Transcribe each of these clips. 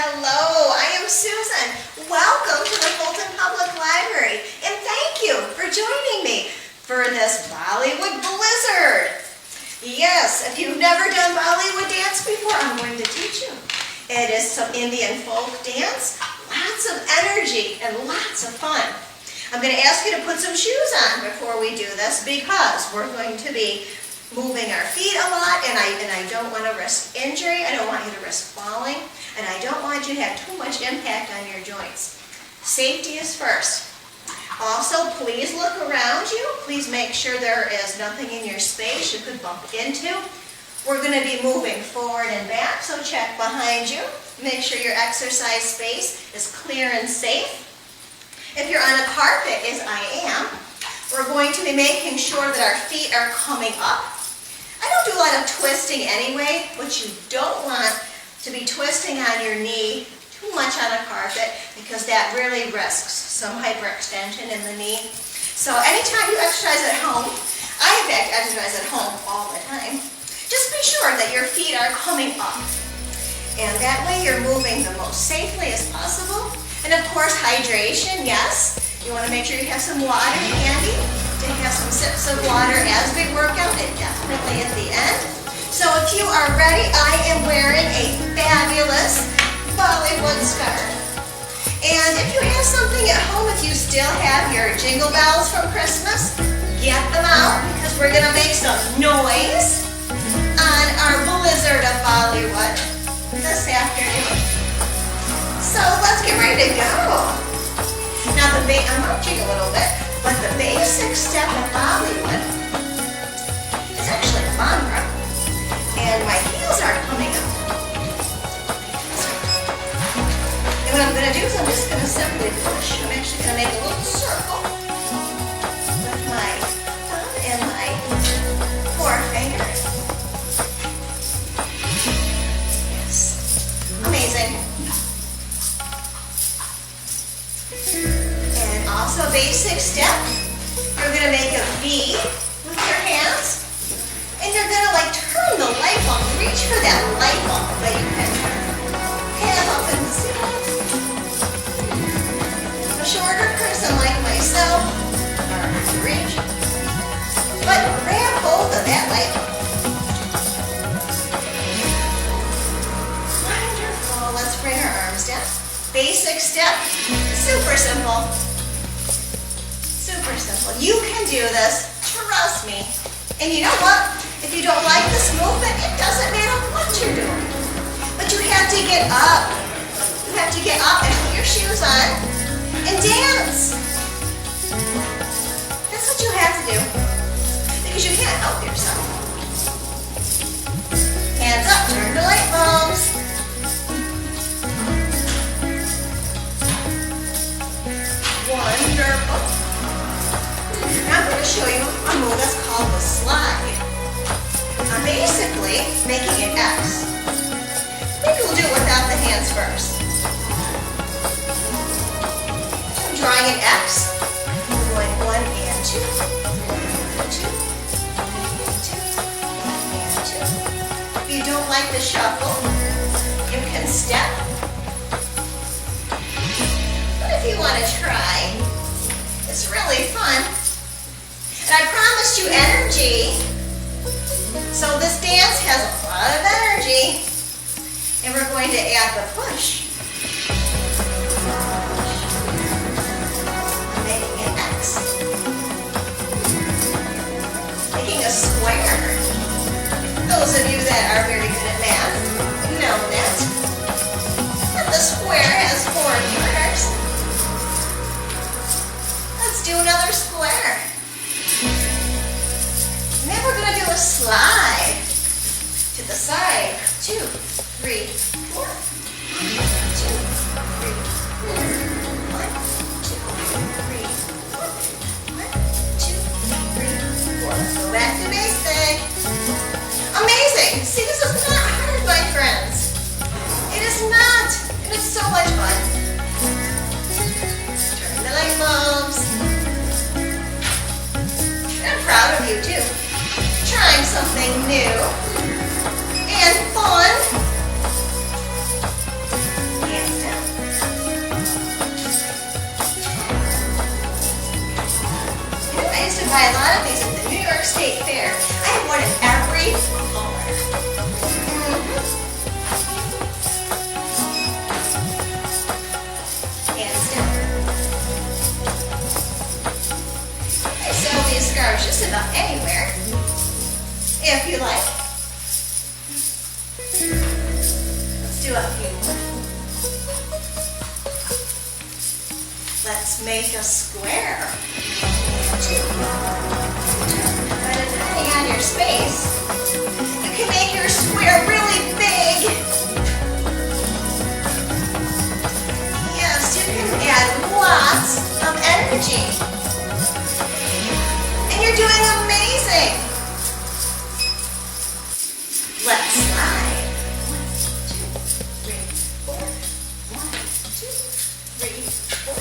Hello, I am Susan. Welcome to the Fulton Public Library, and thank you for joining me for this Bollywood Blizzard. Yes, if you've never done Bollywood dance before, I'm going to teach you. It is some Indian folk dance, lots of energy and lots of fun. I'm going to ask you to put some shoes on before we do this because we're going to be moving our feet a lot, and I don't want to risk injury. I don't want you to risk falling, and I don't want you to have too much impact on your joints. Safety is first. Also, please look around you. Please make sure there is nothing in your space you could bump into. We're going to be moving forward and back, so check behind you. Make sure your exercise space is clear and safe. If you're on a carpet, as I am, we're going to be making sure that our feet are coming up. I don't do a lot of twisting anyway, but you don't want to be twisting on your knee too much on a carpet because that really risks some hyperextension in the knee. So anytime you exercise at home, I in fact exercise at home all the time, just be sure that your feet are coming up. And that way you're moving the most safely as possible. And of course, hydration, yes. You want to make sure you have some water handy, to have some sips of water as we work out, and definitely at the end. So if you are ready, I am wearing a fabulous Bollywood scarf. And if you have something at home, if you still have your jingle bells from Christmas, get them out because we're going to make some noise on our Blizzard of Bollywood this afternoon. So let's get ready to go. Now I'm marching a little bit, but the basic step of Bollywood is actually Bangra, and my heels are coming up. And what I'm going to do is I'm just going to simply push. I'm actually going to make a little circle with my thumb and my forefinger. Yes, amazing. Also, basic step, you're going to make a V with your hands, and you're going to turn the light bulb, reach for that light bulb that you can have up in the ceiling. A shorter person like myself, harder to reach, but grab hold of that light bulb. Wonderful, let's bring our arms down. Basic step, super simple. Super simple. You can do this. Trust me. And you know what? If you don't like this movement, it doesn't matter what you're doing. But you have to get up. You have to get up and put your shoes on and dance. That's what you have to do. Because you can't help yourself. Hands up. Turn the light bulbs. Wonderful. Now I'm going to show you a move that's called the slide. I'm basically making an X. Maybe we'll do it without the hands first. I'm drawing an X. I'm going 1 and 2. 2 and 2 and 2. If you don't like the shuffle, you can step. But if you want to try, it's really fun. And I promised you energy. So this dance has a lot of energy. And we're going to add the push. Making an X. Making a square. Those of you that are very good at math know that. But the square has 4 corners. Let's do another square. And then we're going to do a slide to the side. 2, 3, 4. 1, 2, 3, 4. 1, 2, 3, 4. 1, 2, 3, 4. Let's go back to basic. Amazing. See, this is not hard, my friends. It is not. And it's so much fun. Turn the light bulbs. I'm proud of you too. Trying something new and fun. And stuff anywhere, if you like. Let's do a few more. Let's make a square. But depending on your space, you can make your square really big. Yes, you can add lots of energy. And you're doing amazing. Let's slide. 1, 2, 3, 4. 1, 2, 3, 4.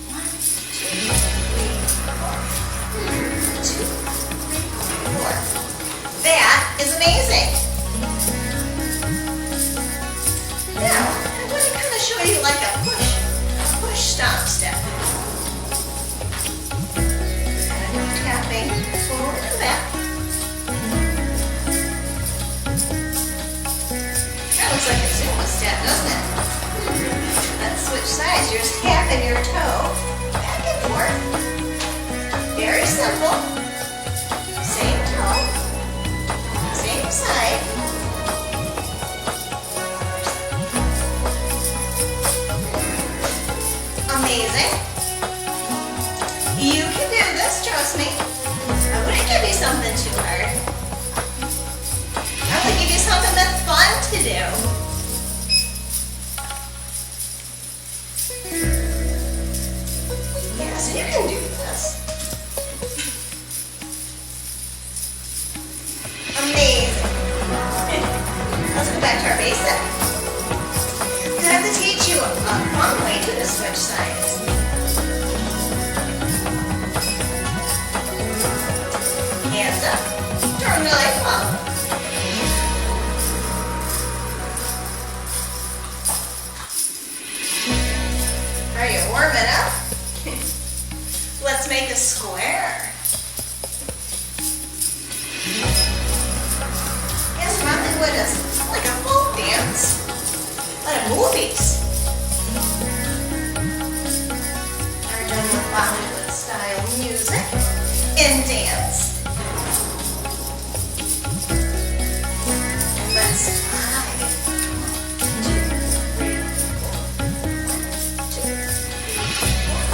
1, 2, 3, 4. 2, 3, 4. That is amazing. Now, I'm going to kind of show you like a push stomp step. Kind of tapping forward and back. That looks like a Zumba step, doesn't it? Let's switch sides. You're just tapping your toe back and forth. Very simple. Same toe, same side. Amazing. You can do this, trust me. I wouldn't give you something too hard. I would give you something that's fun to do. Yes, you can do this. Amazing. Let's go back to our basic. I have to teach you a fun way to switch sides. Hands up. Turn the leg up. Are you warming up? Let's make a square. Yes, Bollywood is like a folk dance. Like movies. Are done with Bollywood style music and dance. And let's slide. 1, 2, 3, 4. 1, 2, 3, 4.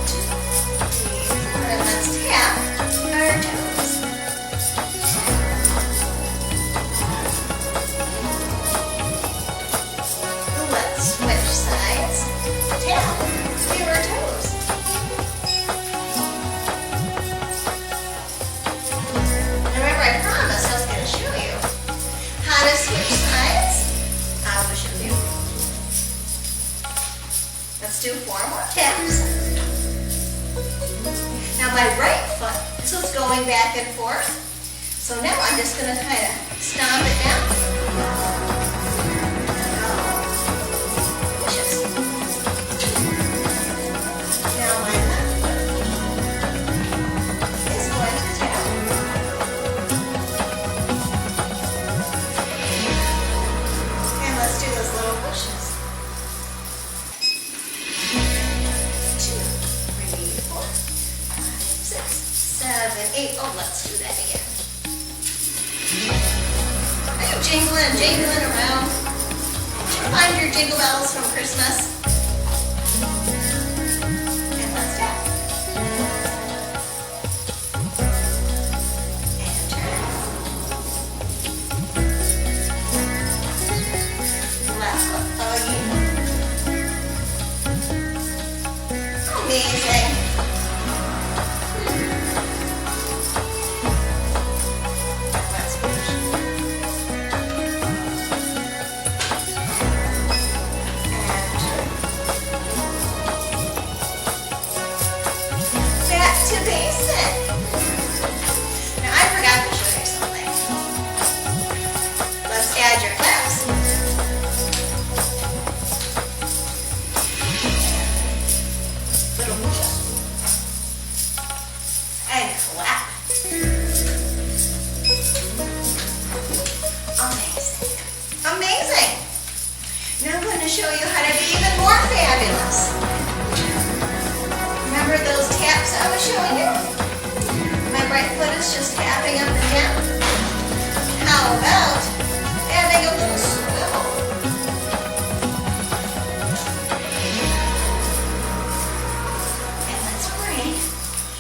2, 3, 4. And let's tap our toes. Switch sides, tap your toes. Remember, I promised I was going to show you how to switch sides. I will show you. Let's do 4 more taps. Now my right foot is what's going back and forth. So now I'm just going to kind of stomp it down. Oh, let's do that again. Are you jingling around? Did you find your jingle bells from Christmas? And let's tap. And turn. Left foot again. Amazing. show you how to be even more fabulous. Remember, Remember those taps I was showing you? My right foot is just tapping up and down. How about adding a little swivel? And let's bring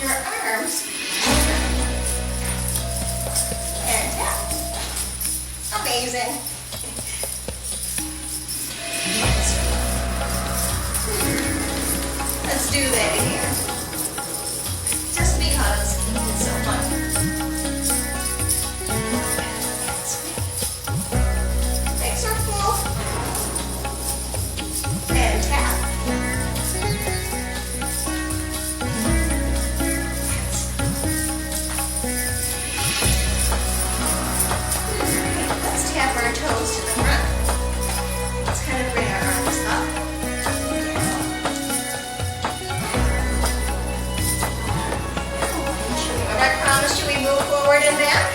your arms and tap. Amazing. Let's do that again. Just because it's so fun. Legs are full. And tap. Let's tap our toes to the front. Let's kind of bring our arms up. I promise you we move forward and back.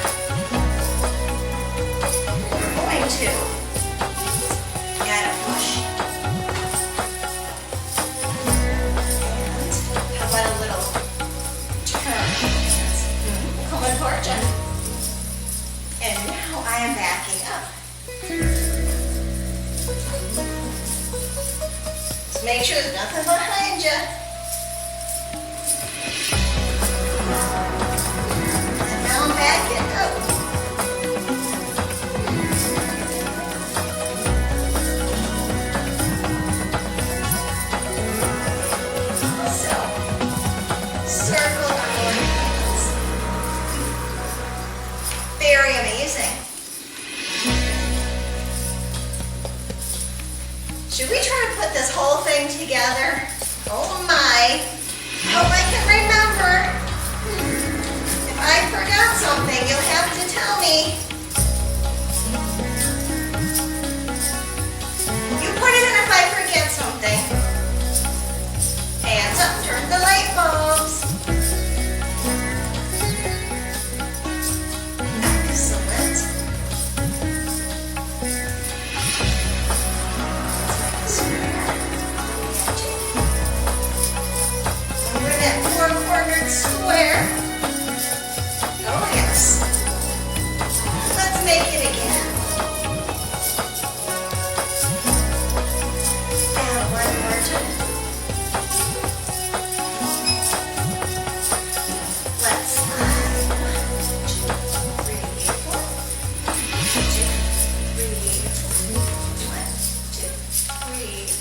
We're going to. Gotta push. And how about a little turn? Coming towards you. And now I am backing up. Just make sure there's nothing behind you. Back it up. So, circle our hands. Very amazing. Should we try to put this whole thing together? Oh my. Hope I can remember. If I forgot something, you'll have to tell me. You put it in if I forget something. Hands up, turn the light bulbs. Excellent. Let's make a square. Remember that four-cornered square? Oh yes. Let's make it again. And one more time. Let's slide. 1, 2, 3,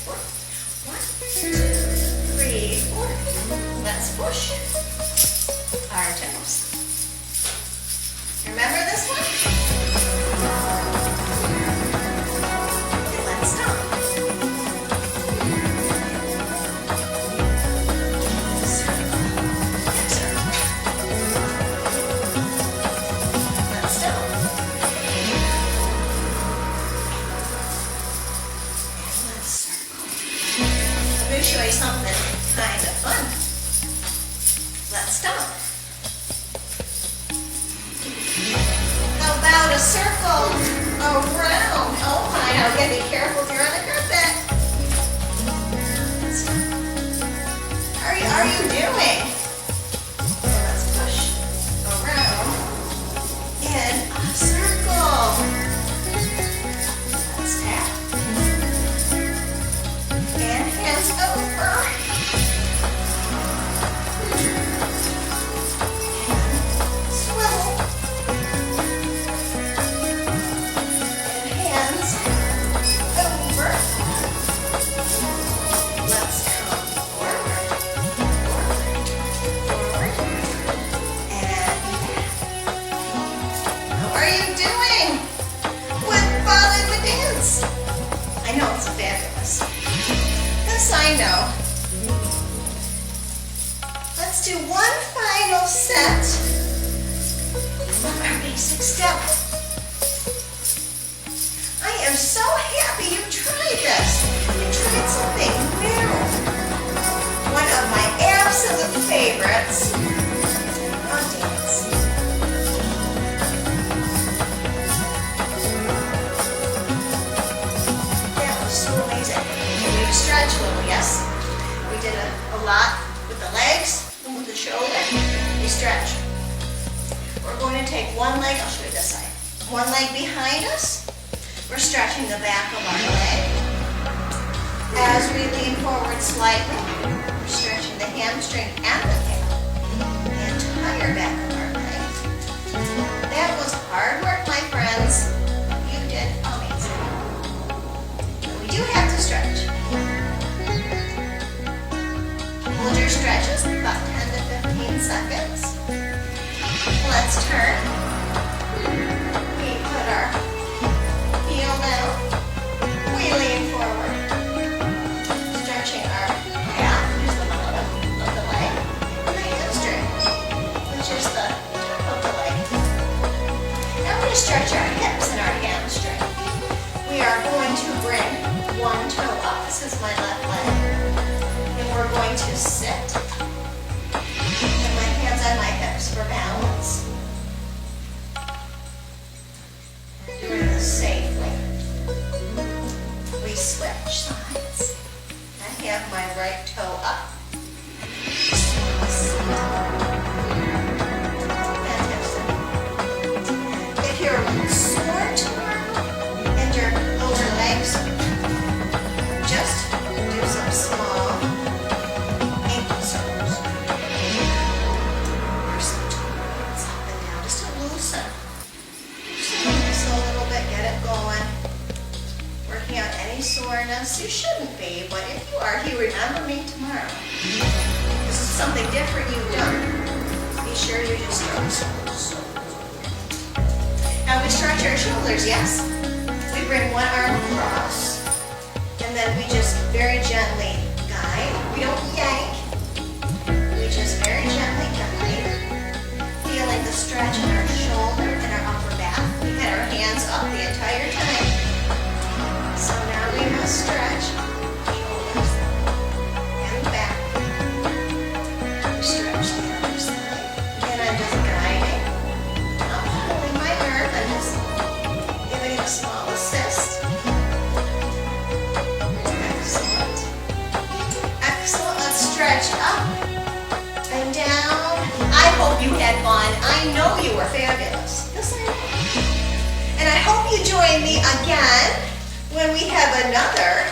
4. 1, 2, 3, 4. Let's push our toes. Remember this one? Let's stop. Circle. Circle. Let's stop. And let's circle. Let me show you something kind of fun. Let's stop. How about a circle around? Oh my, now you gotta be careful if you're on the carpet. How are you doing? Let's push around in a circle. Let's tap. And hands over. Swivel. Over. Let's come forward, forward, and how are you doing with Bollywood dance? I know it's fabulous. This I know. Let's do one final set of our basic step. I am so happy you tried this. You tried something new. One of my absolute favorites. On dance. That was so amazing. And we stretch a little, yes? We did a lot with the legs. one leg behind us. We're stretching the back of our leg. As we lean forward slightly, we're stretching the hamstring and the calf, the entire back of our leg. That was hard work, my friends. You did amazing. We do have to stretch. Hold your stretches about 10 to 15 seconds. Let's turn. We put our heel down. We lean forward. Stretching our calf, which is the bottom of the leg, and the hamstring, which is the top of the leg. Now we're going to stretch our hips and our hamstring. We are going to bring one toe up. This is my left leg. And we're going to sit. And my hands on my hips for balance. Doing this safely. We switch sides. I have my right toe up. Fantastic. If you're a little sore tomorrow and your lower legs, just do some small ankle circles. There's some toes up and down, just to loosen. Just loosen a little bit, get it going. Working out any soreness. You shouldn't be, but if you are, you remember me tomorrow. This is something different you've done. Be sure you just stretch. Now we stretch our shoulders, yes? We bring one arm across, and then we just very gently guide. We don't yank. We just very gently guide. Feeling the stretch in our shoulder and our upper back. We had our hands up the entire time. So now we must stretch shoulders and back. We stretch the other side. And I'm just guiding. Not pulling my arm. I'm just giving it a small assist. Excellent. Excellent. Let's stretch up and down. I hope you had fun. I know you were fabulous. Yes, I know. And I hope you join me again when we have another